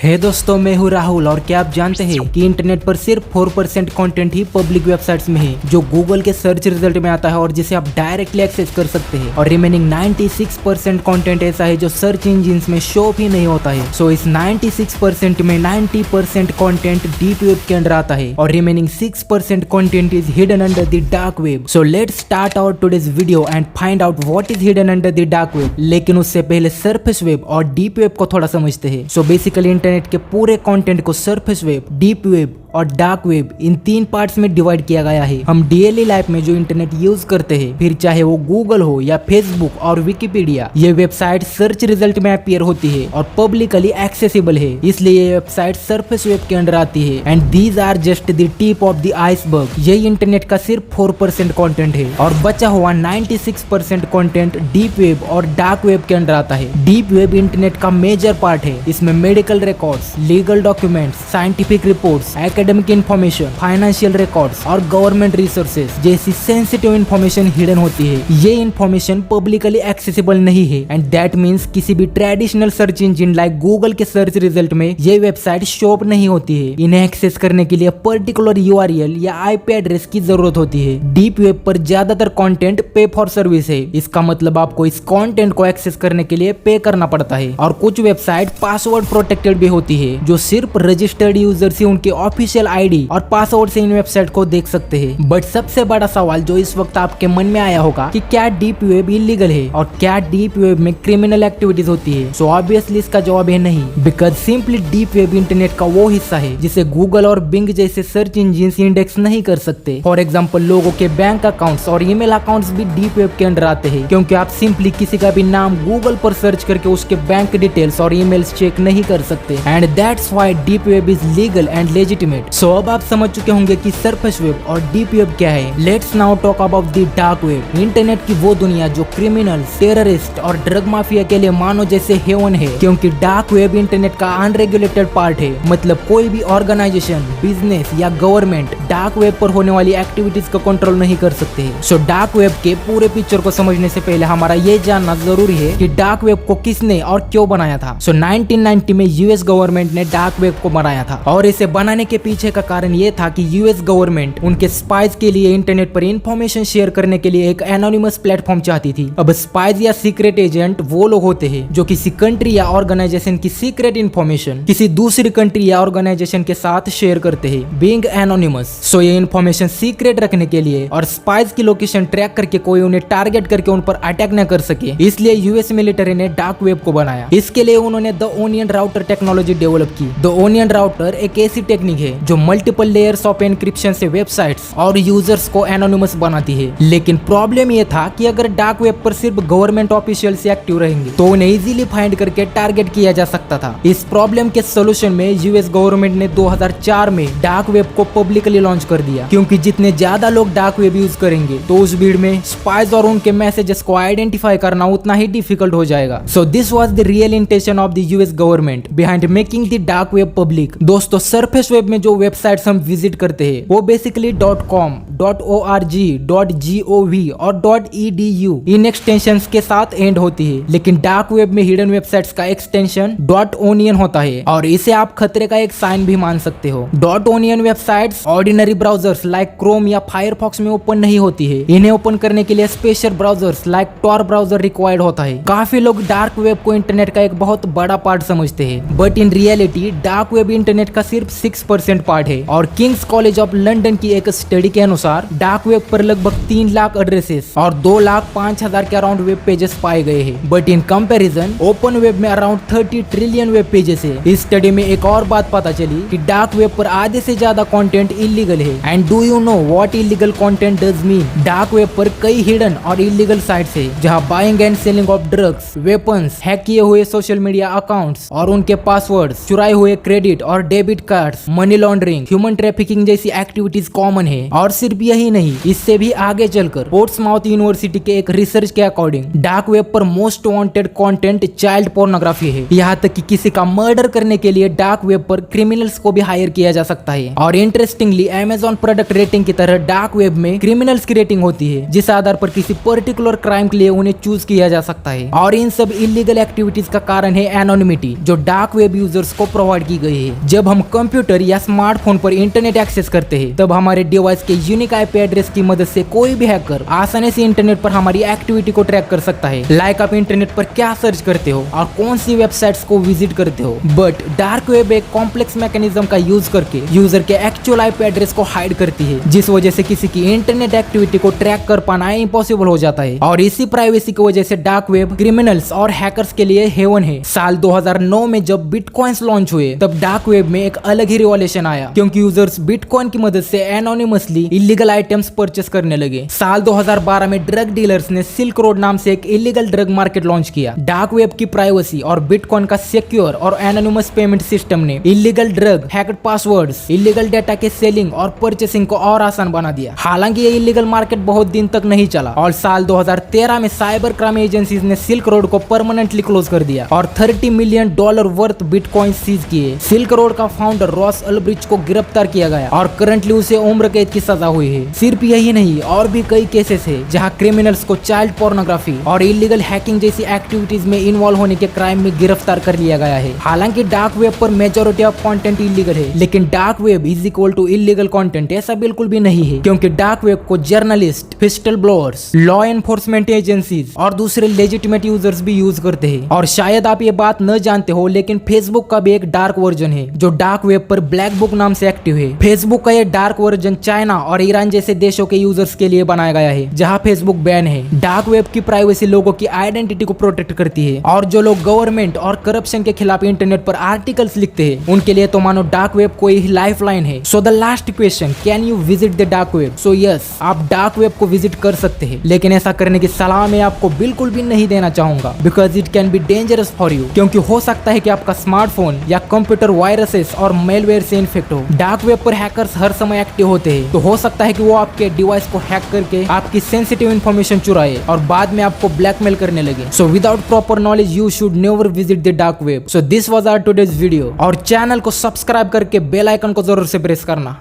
है दोस्तों, मैं हूँ राहुल। और क्या आप जानते हैं कि इंटरनेट पर सिर्फ 4% कंटेंट ही पब्लिक वेबसाइट्स में है जो गूगल के सर्च रिजल्ट में आता है और जिसे आप डायरेक्टली एक्सेस कर सकते हैं। और रिमेनिंग 96% कंटेंट ऐसा है जो सर्च इंजिन्स में शो भी नहीं होता है। सो इस 96% में 90% कंटेंट डीप वेब के अंदर आता है और remaining 6% content is hidden under the dark web. So let's start our today's video and find out what is hidden under the dark web. लेकिन उससे पहले सरफेस वेब और डीप वेब को थोड़ा समझते हैं। सो बेसिकली इंटरनेट के पूरे कंटेंट को सरफेस वेब, डीप वेब और डार्क वेब इन 3 पार्ट्स में डिवाइड किया गया है। हम डेली लाइफ में जो इंटरनेट यूज करते हैं, फिर चाहे वो गूगल हो या फेसबुक और विकिपीडिया, ये वेबसाइट सर्च रिजल्ट में अपीयर होती है और पब्लिकली एक्सेसिबल है, इसलिए ये वेबसाइट सरफेस वेब के अंदर आती है। And these are just the tip of the iceberg. ये इंटरनेट का सिर्फ 4% कंटेंट है और बचा हुआ 96% कंटेंट डीप वेब और डार्क वेब के अंदर आता है। डीप वेब इंटरनेट का मेजर पार्ट है। इसमें medical records, legal documents, scientific reports, academic information, financial records और गवर्नमेंट रिसोर्सेज जैसी सेंसिटिव इंफॉर्मेशन हिडन होती है। ये इंफॉर्मेशन पब्लिकली एक्सेसिबल नहीं है एंड दैट मींस किसी भी traditional search engine like Google के सर्च रिजल्ट में ये वेबसाइट शो अप नहीं होती है। इन्हें एक्सेस करने के लिए पर्टिकुलर यूआरएल या आईपी एड्रेस की जरूरत होती है। डीप वेब पर ज्यादातर कंटेंट पे फॉर सर्विस है। इसका मतलब आपको इस कंटेंट को एक्सेस करने के लिए पे करना पड़ता है। और कुछ वेबसाइट पासवर्ड प्रोटेक्टेड भी होती है जो सिर्फ रजिस्टर्ड यूजर से उनके ऑफिशियल आईडी और पासवर्ड से इन वेबसाइट को देख सकते हैं। बट सबसे बड़ा सवाल जो इस वक्त आपके मन में आया होगा कि क्या डीप वेब इलीगल है और क्या डीप वेब में क्रिमिनल एक्टिविटीज होती है। सो ऑब्वियसली इसका जवाब है नहीं, because simply deep web internet का वो हिस्सा है जिसे गूगल और बिंग जैसे सर्च इंजिन इंडेक्स नहीं कर सकते। फॉर एग्जाम्पल, लोगों के बैंक अकाउंट्स और ईमेल अकाउंट्स भी डीप वेब के अंदर आते हैं, क्योंकि आप सिंपली किसी का भी नाम गूगल पर सर्च करके उसके बैंक डिटेल्स और ईमेल्स चेक नहीं कर सकते। And that's why deep web is legal and legitimate. So अब आप समझ चुके होंगे कि सरफेस वेब और डीप वेब क्या है। Let's now talk about the dark web. Internet की वो दुनिया जो क्रिमिनल्स, टेररिस्ट और ड्रग माफिया के लिए मानो जैसे हेवन है, क्योंकि डार्क वेब इंटरनेट का अनरेगुलेटेड पार्ट है। मतलब कोई भी ऑर्गेनाइजेशन, बिजनेस या गवर्नमेंट डार्क वेब पर होने वाली एक्टिविटीज को कंट्रोल नहीं कर सकते हैं। सो डार्क वेब के पूरे पिक्चर को समझने से पहले हमारा ये जानना जरूरी है कि डार्क वेब को किसने और क्यों बनाया था। सो 1990 में यूएस गवर्नमेंट ने डार्क वेब को बनाया था और इसे बनाने के पीछे का कारण ये था कि यूएस गवर्नमेंट उनके स्पाइज के लिए इंटरनेट पर इंफॉर्मेशन शेयर करने के लिए एक एनोनिमस प्लेटफॉर्म चाहती थी। अब स्पाइज या सीक्रेट एजेंट वो लोग होते हैं जो किसी कंट्री या ऑर्गेनाइजेशन की सीक्रेट इंफॉर्मेशन किसी दूसरी कंट्री या ऑर्गेनाइजेशन के साथ शेयर करते हैं, बीइंग एनोनिमस। सो ये इंफॉर्मेशन सीक्रेट रखने के लिए और स्पाइज की लोकेशन ट्रैक करके कोई उन्हें टारगेट करके उन पर अटैक न कर सके, इसलिए यूएस मिलिट्री ने डार्क वेब को बनाया। इसके लिए उन्होंने the onion router technology develop की। द ओनियन राउटर एक ऐसी टेक्निक है जो मल्टीपल लेयर्स ऑफ एनक्रिप्शन से वेबसाइट्स और यूजर्स को एनोनिमस बनाती है। लेकिन प्रॉब्लम ये था कि अगर डार्क वेब पर सिर्फ गवर्नमेंट ऑफिशियल्स एक्टिव रहेंगे तो उन्हें इजीली फाइंड करके टारगेट किया जा सकता था। इस प्रॉब्लम के सोल्यूशन में यूएस गवर्नमेंट ने 2004 में डार्क वेब को पब्लिकली लॉन्च कर दिया, क्योंकि जितने ज्यादा लोग डार्क वेब यूज करेंगे तो उस भीड़ में स्पाइज और उनके मैसेजेस को आइडेंटिफाई करना उतना ही डिफिकल्ट हो जाएगा। सो this was the real intention of the US government behind making the dark web public. दोस्तों, सरफेस वेब में जो वेबसाइट्स हम विजिट करते हैं वो बेसिकली .com, .org, .gov और .edu इन एक्सटेंशंस के साथ एंड होती है। लेकिन डार्क वेब में हिडन वेबसाइट्स का एक्सटेंशन .onion होता है और इसे आप खतरे का एक साइन भी मान सकते हो। .onion websites ordinary browsers like Chrome या फायरफॉक्स में ओपन नहीं होती है। इन्हें ओपन करने के लिए special browsers like tor browser required होता है। काफी लोग डार्क वेब को इंटरनेट का एक बहुत बड़ा पार्ट समझते हैं, but in reality dark web internet का सिर्फ 6% पार्ट है। और किंग्स कॉलेज ऑफ लंदन की एक स्टडी के अनुसार डार्क वेब पर लगभग 3 लाख एड्रेसेस और 2,05,000 के अराउंड वेब पेजेस पाए गए हैं। But in comparison open web में अराउंड 30 ट्रिलियन वेब पेजेस है। इस स्टडी में एक और बात पता चली कि डार्क वेब पर आधे से ज्यादा कंटेंट इलीगल है। And do you know what illegal content does mean? Dark web पर कई हिडन और इलीगल साइट्स है जहां buying and selling of drugs, weapons, hack किए हुए सोशल मीडिया अकाउंट्स और उनके पासवर्ड्स, चुराए हुए क्रेडिट और debit cards, money laundering, human trafficking जैसी एक्टिविटीज कॉमन है। और सिर्फ यही नहीं, इससे भी आगे चलकर पोर्ट्समाउथ यूनिवर्सिटी के एक रिसर्च के अकॉर्डिंग डार्क वेब पर most wanted content child pornography है। यहाँ तक कि किसी का मर्डर करने के लिए डार्क वेब पर क्रिमिनल्स को भी हायर किया जा सकता है। और इंटरेस्टिंगली अमेजॉन प्रोडक्ट रेटिंग की तरह डार्क वेब में क्रिमिनल्स की रेटिंग होती है, जिस आधार पर किसी पर्टिकुलर क्राइम के लिए उन्हें चूज किया जा सकता है। और इन सब इलीगल एक्टिविटीज का कारण है एनोनिमिटी, जो डार्क वेब यूजर्स को प्रोवाइड की गई है। जब हम कंप्यूटर या स्मार्टफोन पर इंटरनेट एक्सेस करते हैं, तब हमारे डिवाइस के यूनिक आईपी एड्रेस की मदद से कोई भी हैकर आसानी से इंटरनेट पर हमारी एक्टिविटी को ट्रैक कर सकता है, लाइक आप इंटरनेट पर क्या सर्च करते हो और कौन सी वेबसाइट्स को विजिट करते हो। बट डार्क वेब एक कॉम्प्लेक्स मैकेनिज्म का यूज करके यूजर के एक्चुअल आईपी एड्रेस को हाइड करती है, जिस वजह से किसी की इंटरनेट एक्टिविटी को ट्रैक कर पाना इम्पॉसिबल हो जाता है। और इसी प्राइवेसी की वजह से डार्क वेब क्रिमिनल्स और हैकर्स के लिए हेवन है। साल 2009 में जब बिटकॉइंस लॉन्च हुए, तब डार्क वेब में एक अलग ही रिवॉल्यूशन आया, क्योंकि यूजर्स बिटकॉइन की मदद से एनोनिमसली इलीगल आइटम्स परचेस करने लगे। साल 2012 में ड्रग डीलर्स ने सिल्क रोड नाम से एक इलीगल ड्रग मार्केट लॉन्च किया। डार्क वेब की प्राइवेसी और बिटकॉइन का सिक्योर और एनोनिमस पेमेंट सिस्टम ने illegal drug, hacked passwords, illegal data के सेलिंग और परचेसिंग को और आसान बना दिया। हालांकि ये इलीगल मार्केट बहुत दिन तक नहीं चला और साल 2013 में साइबर क्राइम एजेंसीज ने सिल्क रोड को परमानेंटली क्लोज कर दिया और $30 मिलियन वर्थ बिटकॉइन सीज किए। सिल्क रोड का फाउंडर रॉस अल्ब्रिच को गिरफ्तार किया गया और करंटली उसे उम्र कैद की सजा हुई है। सिर्फ यही नहीं, और भी कई केसेस है जहां क्रिमिनल्स को चाइल्ड पोर्नोग्राफी और इलीगल हैकिंग जैसी एक्टिविटीज में इन्वॉल्व होने के क्राइम में गिरफ्तार कर लिया गया है। हालांकि डार्क वेब पर मेजॉरिटी ऑफ कंटेंट इलीगल है, लेकिन dark web is equal to illegal content ऐसा बिल्कुल भी नहीं है, क्योंकि डार्क वेब को journalist, whistle blowers, law enforcement agencies और दूसरे लेजिटिमेट यूजर्स भी यूज करते हैं। और शायद आप ये बात न जानते हो, लेकिन फेसबुक का भी एक डार्क वर्जन है जो डार्क वेब पर ब्लैक बुक नाम से एक्टिव है। फेसबुक का ये डार्क वर्जन चाइना और ईरान जैसे देशों के यूजर्स के लिए बनाया गया है, जहां फेसबुक बैन है। डार्क वेब की प्राइवेसी लोगों की आइडेंटिटी को प्रोटेक्ट करती है, और जो लोग गवर्नमेंट और करप्शन के खिलाफ इंटरनेट पर आर्टिकल्स लिखते हैं, उनके लिए तो मानो डार्क वेब कोई लाइफलाइन है। So the last question, can you visit the dark web? So yes, आप डार्क वेब को विजिट कर सकते हैं, लेकिन ऐसा करने की सलाह मैं आपको बिल्कुल भी नहीं देना चाहूंगा, because it can be dangerous for you. क्योंकि हो सकता है कि आपका स्मार्टफोन या कंप्यूटर वायरसेस और मेलवेयर से इन्फेक्ट हो। डार्क वेब पर हैकर्स हर समय एक्टिव होते हैं, तो हो सकता है कि वो आपके डिवाइस को हैक करके आपकी सेंसिटिव इन्फॉर्मेशन चुराए और बाद में आपको ब्लैकमेल करने लगे। So without proper knowledge you should never visit the dark web. So this was our today's video, और चैनल को सब्सक्राइब करके बेल आइकन को जरूर से प्रेस करना।